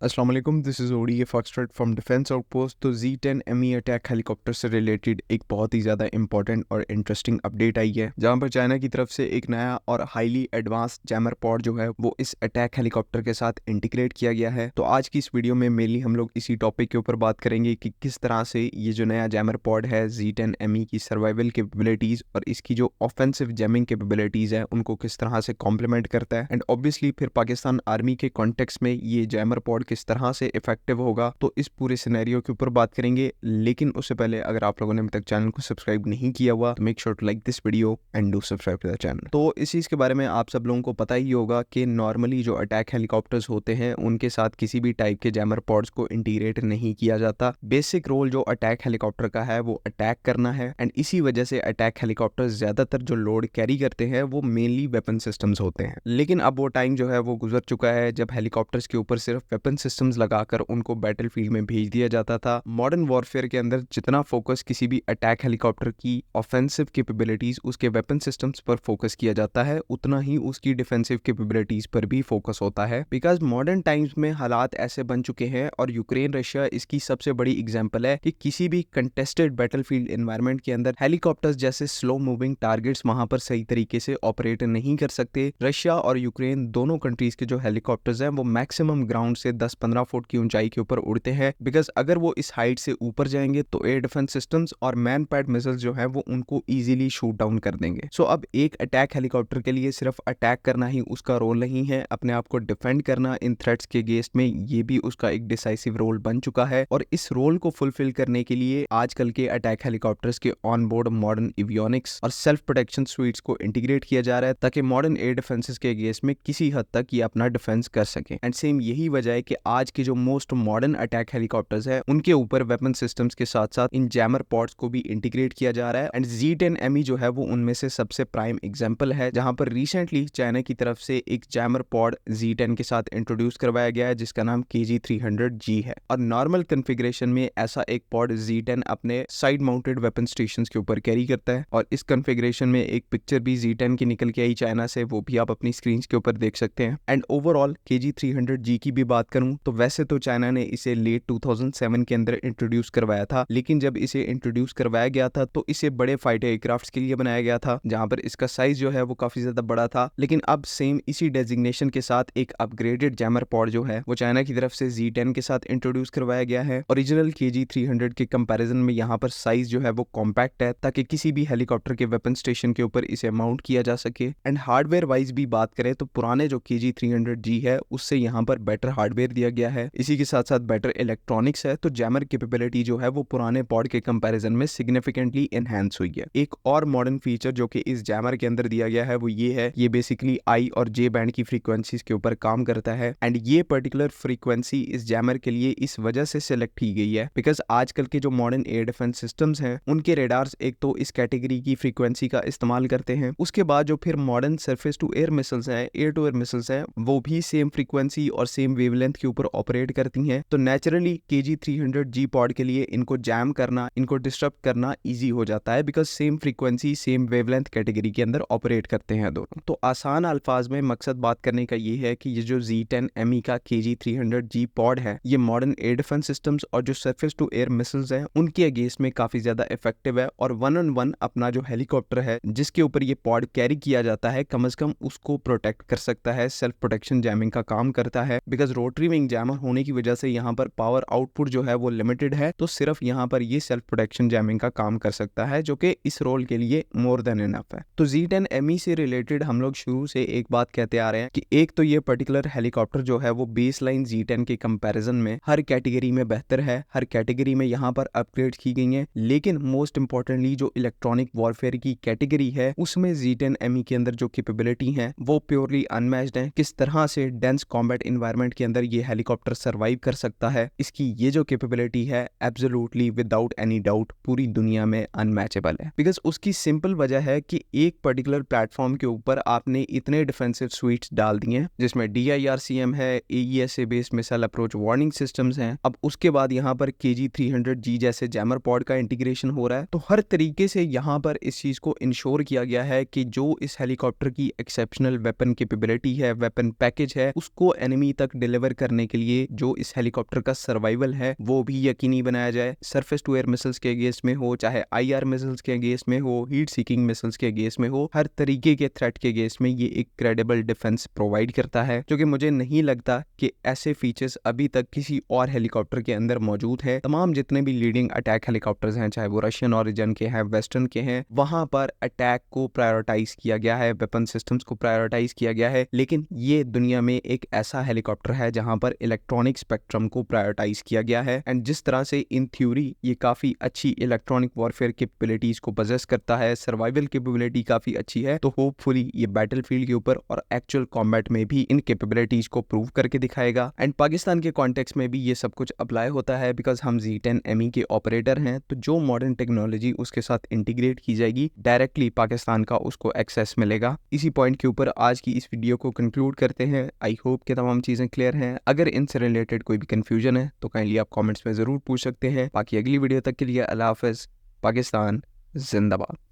अस्सलाम वालेकुम, this is OD foxtrot from defence outpost. तो Z10ME अटैक हेलीकॉप्टर से रिलेटेड एक बहुत ही ज़्यादा इंपॉर्टेंट और इंटरेस्टिंग अपडेट आई है, जहां पर चाइना की तरफ से एक नया और हाईली एडवांस जैमर पॉड जो है वो इस अटैक हेलीकॉप्टर के साथ इंटीग्रेट किया गया है। तो आज की इस वीडियो में मेनली हम लोग इसी टॉपिक के ऊपर बात करेंगे कि किस तरह से ये जो नया जैमर पॉड है Z10ME की सर्वाइवल कैपेबिलिटीज़ और इसकी जो ऑफेंसिव जैमिंग कैपेबिलिटीज़ है उनको किस तरह से कॉम्प्लीमेंट करता है। एंड ऑब्वियसली फिर पाकिस्तान आर्मी के कॉन्टेक्स्ट में ये जैमर पॉड किस तरह से इफेक्टिव होगा, तो इस पूरे सिनेरियो के ऊपर बात करेंगे। लेकिन उससे पहले अगर आप लोगों ने अभी तक चैनल को सब्सक्राइब नहीं किया हुआ तो make sure to like this video and do subscribe to the channel. तो इस चीज के बारे में आप सब लोगों को पता ही होगा कि नॉर्मली जो अटैक हेलीकॉप्टर्स होते हैं उनके साथ किसी भी टाइप के जैमर पॉड्स को इंटीग्रेट नहीं किया जाता। बेसिक रोल जो अटैक हेलीकॉप्टर का है वो अटैक करना है, एंड इसी वजह से अटैक हेलीकॉप्टर्स ज्यादातर जो लोड कैरी करते हैं वो मेनली वेपन सिस्टम्स होते हैं। लेकिन अब वो टाइम जो है वो गुजर चुका है जब हेलीकॉप्टर्स के ऊपर सिर्फ वेपन सिस्टम्स लगाकर उनको बैटलफील्ड में भेज दिया जाता था। मॉडर्न वॉरफेयर के अंदर जितना फोकस किसी भी अटैक हेलीकॉप्टर की ऑफेंसिव कैपेबिलिटीज उसके वेपन सिस्टम्स पर फोकस किया जाता है, उतना ही उसकी डिफेंसिव कैपेबिलिटीज पर भी फोकस होता है। बिकॉज मॉडर्न टाइम्स में हालात ऐसे बन चुके हैं और यूक्रेन रशिया इसकी सबसे बड़ी एग्जाम्पल है कि किसी भी कंटेस्टेड बैटलफील्ड एनवायरनमेंट के अंदर हेलीकॉप्टर्स जैसे स्लो मूविंग टारगेट्स वहां पर सही तरीके से ऑपरेट नहीं कर सकते। रशिया और यूक्रेन दोनों कंट्रीज के जो हेलीकॉप्टर्स हैं वो मैक्सिमम ग्राउंड से 10-15 फुट की ऊंचाई के ऊपर उड़ते हैं। बिकॉज अगर वो इस हाइट से ऊपर जाएंगे तो एयर डिफेंस सिस्टम्स और मैन पैड मिसाइल्स जो है वो उनको इजीली शूट डाउन कर देंगे। सो अब एक अटैक हेलीकॉप्टर के लिए सिर्फ अटैक करना ही उसका रोल नहीं है, अपने आप को डिफेंड करना इन थ्रेट्स के अगेंस्ट में ये भी उसका एक डिसाइसिव रोल बन चुका है। और इस रोल को फुलफिल करने के लिए आजकल के अटैक हेलीकॉप्टर्स के ऑन बोर्ड मॉडर्न एवियोनिक्स और सेल्फ प्रोटेक्शन स्वीट्स को इंटीग्रेट किया जा रहा है ताकि मॉडर्न एयर डिफेंसेस के अगेंस्ट में किसी हद तक ये अपना डिफेंस कर सके। एंड सेम यही वजह है कि आज की जो मोस्ट मॉडर्न अटैक हेलीकॉप्टर्स है उनके ऊपर वेपन सिस्टम्स के साथ साथ इन जैमर पॉड्स को भी इंटीग्रेट किया जा रहा है। एंड Z10ME जो है वो उनमें से सबसे प्राइम एग्जांपल है, जहां पर रिसेंटली चाइना की तरफ से एक जैमर पॉड Z10 के साथ इंट्रोड्यूस करवाया गया है जिसका नाम KG300G है। और नॉर्मल कॉन्फ़िगरेशन में ऐसा एक पॉड Z10 अपने साइड माउंटेड वेपन स्टेशंस के ऊपर कैरी करता है। और इस कॉन्फ़िगरेशन में एक पिक्चर भी Z10 की निकल के आई चाइना से, वो भी आप अपनी स्क्रीन के ऊपर देख सकते हैं। एंड ओवरऑल KG300G की भी बात करूं तो वैसे तो चाइना ने इसे लेट 2007 के अंदर इंट्रोड्यूस करवाया था, लेकिन जब इसे इंट्रोड्यूस करवाया गया था तो इसे बड़े फाइटर एयरक्राफ्ट्स के लिए बनाया गया था, जहां पर इसका साइज जो है वो काफी ज्यादा बड़ा था। लेकिन अब सेम इसी डेजिग्नेशन के साथ एक अपग्रेडेड जैमर पॉड जो है वो चाइना की तरफ से Z10 के साथ इंट्रोड्यूस करवाया गया है। ओरिजिनल KG300 के कंपैरिजन में यहाँ पर साइज जो है वो कॉम्पैक्ट है ताकि किसी भी हेलीकॉप्टर के वेपन स्टेशन के ऊपर इसे माउंट किया जा सके। एंड हार्डवेयर वाइज भी बात करें तो पुराने जो KG300G है उससे यहाँ पर बेटर हार्डवेयर दिया गया है, इसी के साथ साथ बेटर इलेक्ट्रॉनिक्स है। तो जैमर कैपेबिलिटी जो है वो पुराने पॉड के कंपैरिजन में सिग्निफिकेंटली एनहांस हुई है। एक और मॉडर्न फीचर जो कि इस जैमर के अंदर दिया गया है वो ये है, ये बेसिकली I और J बैंड की फ्रीक्वेंसीज के ऊपर काम करता है। एंड ये पर्टिकुलर फ्रीक्वेंसी इस जैमर के लिए इस वजह से सिलेक्ट की गई है बिकॉज आजकल के जो मॉडर्न एयर डिफेंस सिस्टम्स हैं उनके रेडार्स एक तो इस कैटेगरी की फ्रीक्वेंसी का इस्तेमाल करते हैं, उसके बाद जो फिर modern surface to air missiles हैं, एयर टू एयर मिसाइल्स हैं, वो भी सेम फ्रीक्वेंसी और सेम वेवलेंथ के ऊपर ऑपरेट करती हैं। तो नेचुरली KG300G पॉड के लिए इनको जैम करना, इनको डिस्टर्ब करना इजी हो जाता है because same frequency same wavelength category के अंदर ऑपरेट करते हैं दोनों। तो आसान अल्फाज में मकसद बात करने का ये है कि ये जो Z10ME का KG300G पॉड है ये मॉडर्न एयर डिफेंस सिस्टम्स और जो सरफेस टू एयर मिसाइल्स हैं उनके अगेंस्ट में काफी ज्यादा इफेक्टिव है। और 1-on-1 अपना जो हेलीकॉप्टर है जिसके ऊपर ये पॉड कैरी किया जाता है कम से कम उसको प्रोटेक्ट कर सकता है, सेल्फ प्रोटेक्शन जैमिंग का काम करता है। बिकॉज रोटरी विंग जैमर होने की वजह से यहाँ पर पावर आउटपुट जो है वो लिमिटेड है, तो सिर्फ यहाँ पर ये सेल्फ प्रोटेक्शन जैमिंग का काम कर सकता है जो कि इस रोल के लिए मोर देन इनफ है। तो Z10ME से रिलेटेड हम लोग शुरू से एक बात कहते आ रहे हैं कि एक तो ये पर्टिकुलर हेलीकॉप्टर जो है वो बेस लाइन Z10 के कंपैरिजन में हर कैटेगरी में बेहतर है, हर कैटेगरी में यहाँ पर अपग्रेड की गई है। लेकिन मोस्ट इंपॉर्टेंटली जो इलेक्ट्रॉनिक वॉरफेयर की कैटेगरी है उसमें Z10ME के अंदर जो कैपेबिलिटी है वो प्योरली अनमैच्ड है। किस तरह से डेंस कॉम्बैट एनवायरनमेंट के अंदर ये हेलीकॉप्टर सर्वाइव कर सकता है, इसकी ये जो कैपेबिलिटी है एब्सोल्युटली विदाउट एनी डाउट पूरी दुनिया में अनमैचेबल है। बिकॉज उसकी सिंपल वजह है कि एक पर्टिकुलर प्लेटफॉर्म के ऊपर आपने इतने डिफेंसिव स्वीट्स डाल दिए हैं जिसमें DIRCM है, AESA based missile approach warning systems हैं। अब उसके बाद यहाँ पर KG300G जैसे जैमर पॉड का इंटीग्रेशन हो रहा है। तो हर तरीके से यहाँ पर इस चीज को इंश्योर किया गया है कि जो इस हेलीकॉप्टर की एक्सेप्शनल वेपन कैपेबिलिटी है, वेपन पैकेज है, उसको एनिमी तक डिलीवर करने के लिए जो इस हेलीकॉप्टर का सर्वाइवल है वो भी यकीनी बनाया जाए। सरफेस टू एयर मिसाइल्स के अगेंस्ट में हो, चाहे IR मिसाइल्स के अगेंस्ट में हो, हीट सीकिंग मिसाइल्स के अगेंस्ट में हो, हर तरीके के थ्रेट के अगेंस्ट में ये एक क्रेडिबल डिफेंस प्रोवाइड करता है, जो कि मुझे नहीं लगता कि ऐसे फीचर्स अभी तक किसी और हेलीकॉप्टर के अंदर मौजूद है। तमाम जितने भी लीडिंग अटैक हेलीकॉप्टर्स हैं, चाहे वो रशियन ओरिजिन के हैं, वेस्टर्न के हैं, वहां पर अटैक को प्रायोरिटाइज किया गया है, वेपन सिस्टम्स को प्रायोरिटाइज किया गया है। लेकिन ये दुनिया में एक ऐसा हेलीकॉप्टर है जहां पर इलेक्ट्रॉनिक स्पेक्ट्रम को प्रायोरिटाइज किया गया है, एंड जिस तरह से इन थ्योरी ये काफी अच्छी इलेक्ट्रॉनिक वॉरफेयर कैपेबिलिटीज को पजेस करता है, सर्वाइवल कैपेबिलिटी काफी अच्छी है, तो होपफुली ये बैटलफील्ड के ऊपर और एक्चुअल कॉम्बैट में भी इन कैपेबिलिटीज को प्रूव करके दिखाएगा। एंड पाकिस्तान के कॉन्टेक्स्ट में भी ये सब कुछ अप्लाई होता है, बिकॉज हम Z10 ME के ऑपरेटर हैं, तो जो मॉडर्न टेक्नोलॉजी उसके साथ इंटीग्रेट की जाएगी डायरेक्टली पाकिस्तान का उसको एक्सेस मिलेगा। इसी पॉइंट के ऊपर आज की इस वीडियो को कंक्लूड करते हैं। आई होप कि तमाम चीजें क्लियर हैं। अगर इनसे रिलेटेड कोई भी कंफ्यूजन है तो काइंडली आप कमेंट्स में जरूर पूछ सकते हैं। बाकी अगली वीडियो तक के लिए अल्लाह हाफिज। पाकिस्तान जिंदाबाद।